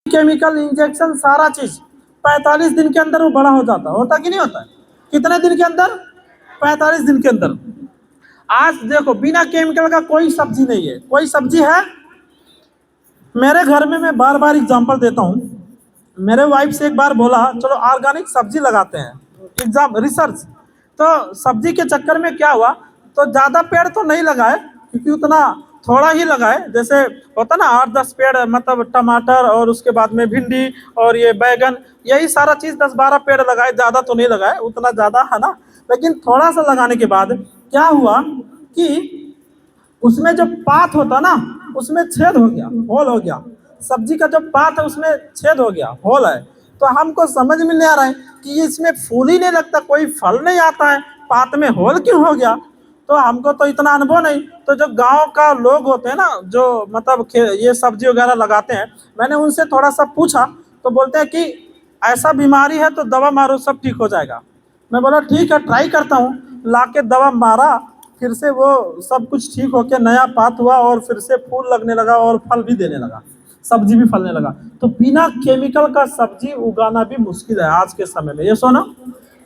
Chemical injection सारा चीज 45 दिन के अंदर वो बड़ा हो जाता होता कि नहीं होता है? कितने दिन के अंदर? 45 दिन के अंदर। आज देखो बिना केमिकल का कोई सब्जी नहीं है। कोई सब्जी है मेरे घर में, मैं बार बार एग्जांपल देता हूँ। मेरे वाइफ से एक बार बोला चलो ऑर्गेनिक सब्जी लगाते हैं, एग्जाम रिसर्च। तो सब्जी के चक्कर में क्या हुआ, तो ज़्यादा पेड़ तो नहीं लगाए क्योंकि उतना थोड़ा ही लगाए। जैसे होता ना 8-10 पेड़, मतलब टमाटर और उसके बाद में भिंडी और ये बैगन, यही सारा चीज़ 10-12 पेड़ लगाए, ज़्यादा तो नहीं लगाए, उतना ज़्यादा है ना। लेकिन थोड़ा सा लगाने के बाद क्या हुआ कि उसमें जो पात होता ना, उसमें छेद हो गया, होल हो गया। सब्जी का जो पात है उसमें छेद हो गया, होल है। तो हमको समझ में नहीं आ रहा है कि इसमें फूल ही नहीं लगता, कोई फल नहीं आता है, पात में होल क्यों हो गया। तो हमको तो इतना अनुभव नहीं। तो जो गांव का लोग होते हैं ना, जो मतलब ये सब्जी वगैरह लगाते हैं, मैंने उनसे थोड़ा सा पूछा तो बोलते हैं कि ऐसा बीमारी है तो दवा मारो सब ठीक हो जाएगा। मैं बोला ठीक है, ट्राई करता हूँ। ला के दवा मारा, फिर से वो सब कुछ ठीक होके नया पात हुआ और फिर से फूल लगने लगा और फल भी देने लगा, सब्जी भी फलने लगा। तो बिना केमिकल का सब्जी उगाना भी मुश्किल है आज के समय में, ये सुनो।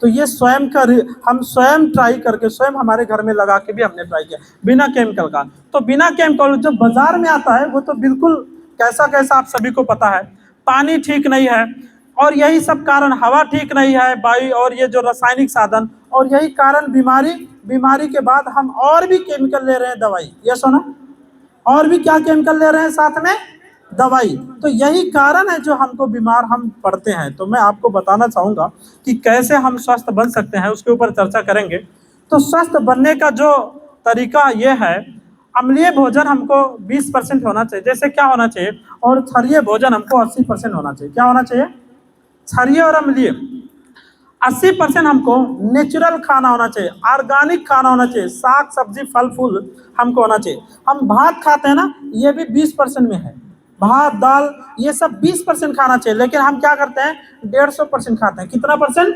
तो ये स्वयं का हम स्वयं ट्राई करके, स्वयं हमारे घर में लगा के भी हमने ट्राई किया बिना केमिकल का। तो बिना केमिकल जो बाजार में आता है वो तो बिल्कुल कैसा कैसा आप सभी को पता है। पानी ठीक नहीं है और यही सब कारण, हवा ठीक नहीं है, वायु और ये जो रासायनिक साधन, और यही कारण बीमारी। बीमारी के बाद हम और भी केमिकल ले रहे हैं, दवाई, ये सुनो, और भी क्या केमिकल ले रहे हैं साथ में, दवाई। तो यही कारण है जो हमको बीमार हम पड़ते हैं। तो मैं आपको बताना चाहूँगा कि कैसे हम स्वस्थ बन सकते हैं, उसके ऊपर चर्चा करेंगे। तो स्वस्थ बनने का जो तरीका ये है, अम्लीय भोजन हमको 20% होना चाहिए, जैसे क्या होना चाहिए, और क्षारीय भोजन हमको 80% होना चाहिए। क्या होना चाहिए? क्षारीय और अम्लीय। 80% हमको नेचुरल खाना होना चाहिए, ऑर्गेनिक खाना होना चाहिए, साग सब्जी फल फूल हमको होना चाहिए। हम भात खाते हैं ना, ये भी 20% में है। भात दाल ये सब 20% खाना चाहिए, लेकिन हम क्या करते हैं 150% खाते हैं। कितना परसेंट?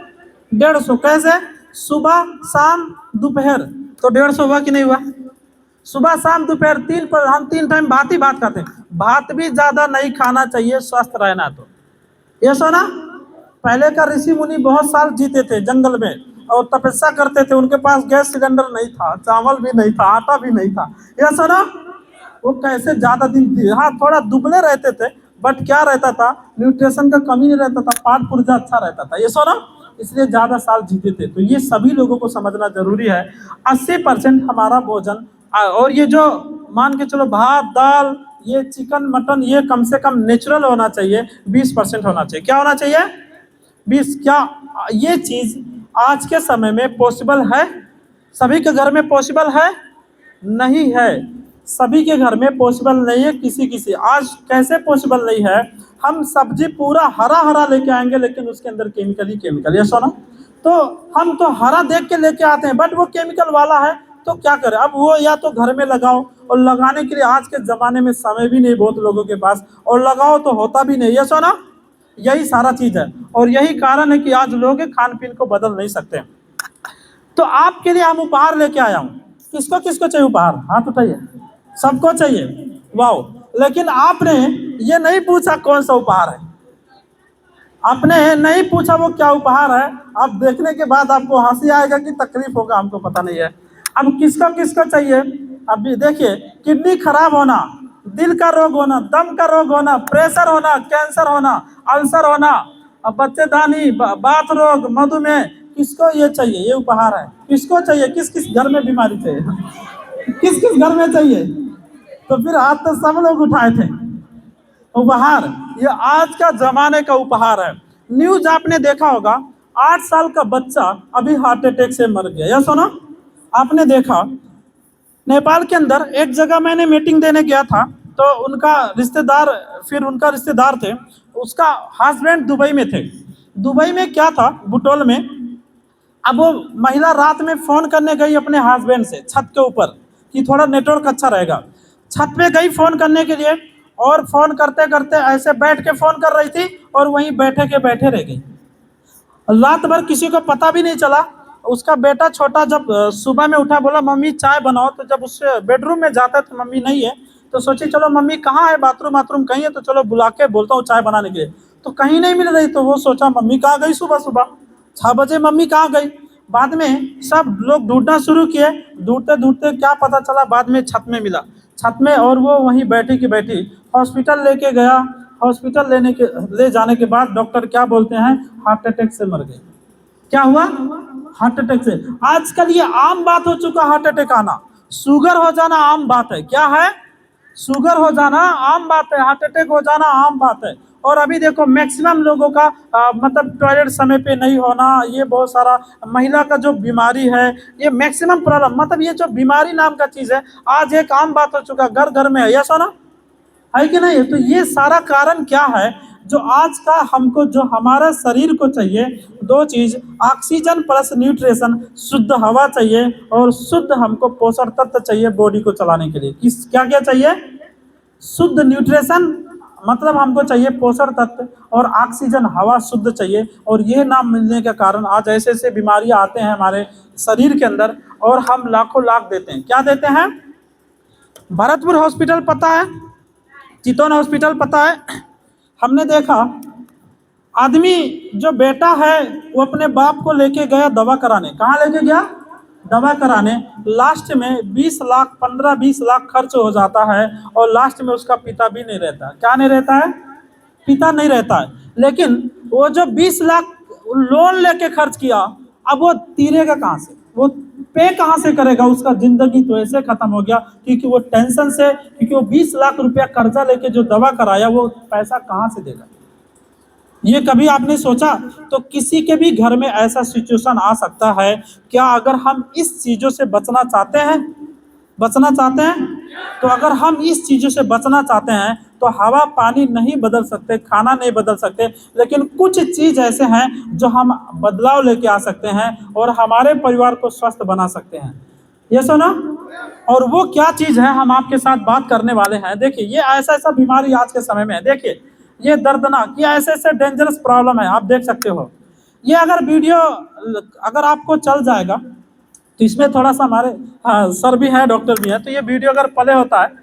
150। कैसे? सुबह शाम दोपहर। तो 150 हुआ कि नहीं हुआ? सुबह शाम दोपहर तीन पर हम 3 टाइम भात ही भात खाते हैं। भात भी ज्यादा नहीं खाना चाहिए स्वस्थ रहना। तो ये सुना, पहले का ऋषि मुनि बहुत साल जीते थे जंगल में और तपस्या करते थे, उनके पास गैस सिलेंडर नहीं था, चावल भी नहीं था, आटा भी नहीं था। ये सुना, वो कैसे ज्यादा दिन थे। हाँ थोड़ा दुबले रहते थे, बट क्या रहता था, न्यूट्रिशन का कमी नहीं रहता था, पाठ पुर्जा अच्छा रहता था, ये सुना, इसलिए ज्यादा साल जीते थे। तो ये सभी लोगों को समझना जरूरी है। 80% हमारा भोजन और ये जो मान के चलो भात दाल ये चिकन मटन ये कम से कम नेचुरल होना चाहिए, 20% होना चाहिए। क्या होना चाहिए? 20। क्या ये चीज आज के समय में पॉसिबल है? सभी के घर में पॉसिबल है? नहीं है, सभी के घर में पॉसिबल नहीं है। किसी किसी आज कैसे पॉसिबल नहीं है, हम सब्जी पूरा हरा हरा लेके आएंगे लेकिन उसके अंदर केमिकल ही केमिकल, ये सुनो। तो हम तो हरा देख के लेके आते हैं बट वो केमिकल वाला है। तो क्या करें अब, वो या तो घर में लगाओ, और लगाने के लिए आज के जमाने में समय भी नहीं बहुत लोगों के पास, और लगाओ तो होता भी नहीं, ये सुना। यही सारा चीज है और यही कारण है कि आज लोग खान पीन को बदल नहीं सकते। तो आपके लिए हम उपहार लेके आया हूँ। किसको किसको चाहिए उपहार? हाथ उठाइए। सबको चाहिए, वाह। लेकिन आपने ये नहीं पूछा कौन सा उपहार है, आपने नहीं पूछा वो क्या उपहार है। अब देखने के बाद आपको हंसी आएगा कि तकलीफ होगा, हमको पता नहीं है। अब किसको किसको चाहिए? अभी देखिए, किडनी खराब होना, दिल का रोग होना, दम का रोग होना, प्रेशर होना, कैंसर होना, अल्सर होना, अब बच्चेदानी, बात रोग, मधुमेह, किसको ये चाहिए? ये उपहार है। किसको चाहिए? किस किस घर में बीमारी चाहिए? किस किस घर में चाहिए? तो फिर हाथ तो सब लोग उठाए थे। उपहार, ये आज का जमाने का उपहार है। न्यूज आपने देखा होगा, 8 साल का बच्चा अभी हार्ट अटैक से मर गया, या सुनो आपने देखा। नेपाल के अंदर एक जगह मैंने मीटिंग देने गया था, तो उनका रिश्तेदार, फिर उनका रिश्तेदार थे, उसका हस्बैंड दुबई में थे। दुबई में क्या था, बुटोल में। अब वो महिला रात में फोन करने गई अपने हस्बैंड से छत के ऊपर कि थोड़ा नेटवर्क अच्छा रहेगा। छत पे गई फोन करने के लिए, और फोन करते करते ऐसे बैठ के फोन कर रही थी और वहीं बैठे के बैठे रह गई। रात भर किसी को पता भी नहीं चला। उसका बेटा छोटा जब सुबह में उठा, बोला मम्मी चाय बनाओ, तो जब उससे बेडरूम में जाता है तो मम्मी नहीं है, तो सोची चलो मम्मी कहाँ है, बाथरूम बाथरूम कहीं है, तो चलो बुला के बोलता हूँ चाय बनाने के लिए। तो कहीं नहीं मिल रही, तो वो सोचा मम्मी कहाँ गई, सुबह सुबह 6 बजे मम्मी कहाँ गई। बाद में सब लोग ढूंढना शुरू किए, ढूंढते ढूंढते क्या पता चला, बाद में छत में मिला, छत में, और वो वहीं बैठी की बैठी। हॉस्पिटल लेके गया, हॉस्पिटल ले जाने के बाद डॉक्टर क्या बोलते हैं, हार्ट अटैक से मर गई। क्या हुआ, हार्ट अटैक से। आजकल ये आम बात हो चुका, हार्ट अटैक आना, शुगर हो जाना आम बात है। क्या है, शुगर हो जाना आम बात है, हार्ट अटैक हो जाना आम बात है। और अभी देखो मैक्सिमम लोगों का मतलब टॉयलेट समय पे नहीं होना, ये बहुत सारा महिला का जो बीमारी है, ये मैक्सिमम प्रॉब्लम, मतलब ये जो बीमारी नाम का चीज है आज एक आम बात हो चुका, घर घर में है, यस हो ना, है कि नहीं। तो ये सारा कारण क्या है, जो आज का हमको, जो हमारा शरीर को चाहिए दो चीज, ऑक्सीजन प्लस न्यूट्रिशन, शुद्ध हवा चाहिए और शुद्ध हमको पोषण तत्व चाहिए बॉडी को चलाने के लिए। किस क्या क्या चाहिए, शुद्ध न्यूट्रिशन मतलब हमको चाहिए पोषण तत्व, और ऑक्सीजन हवा शुद्ध चाहिए। और ये ना मिलने के कारण आज ऐसे ऐसे बीमारियां आते हैं हमारे शरीर के अंदर, और हम लाखों लाख देते हैं। क्या देते हैं, भरतपुर हॉस्पिटल पता है, चितौन हॉस्पिटल पता है, हमने देखा आदमी जो बेटा है वो अपने बाप को लेके गया दवा कराने, कहाँ लेके गया, दवा कराने, लास्ट में 20 लाख 15-20 लाख खर्च हो जाता है, और लास्ट में उसका पिता भी नहीं रहता। क्या नहीं रहता है, पिता नहीं रहता है। लेकिन वो जो 20 लाख लोन लेके खर्च किया, अब वो तीरेगा कहाँ से, वो पे कहाँ से करेगा, उसका जिंदगी तो ऐसे खत्म हो गया, क्योंकि वो टेंशन से, क्योंकि वो 20 लाख रुपया कर्जा लेके जो दवा कराया वो पैसा कहाँ से देगा। ये कभी आपने सोचा, तो किसी के भी घर में ऐसा सिचुएशन आ सकता है। क्या अगर हम इस चीजों से बचना चाहते हैं, बचना चाहते हैं, तो अगर हम इस चीजों से बचना चाहते हैं तो हवा पानी नहीं बदल सकते, खाना नहीं बदल सकते, लेकिन कुछ चीज ऐसे हैं जो हम बदलाव लेके आ सकते हैं और हमारे परिवार को स्वस्थ बना सकते हैं। ये सुना, और वो क्या चीज है हम आपके साथ बात करने वाले हैं। देखिए ये ऐसा ऐसा बीमारी आज के समय में है, देखिए ये दर्दनाक, ये ऐसे ऐसे डेंजरस प्रॉब्लम है, आप देख सकते हो। ये अगर वीडियो अगर आपको चल जाएगा, तो इसमें थोड़ा सा हमारे सर भी हैं, डॉक्टर भी हैं, तो ये वीडियो अगर प्ले होता है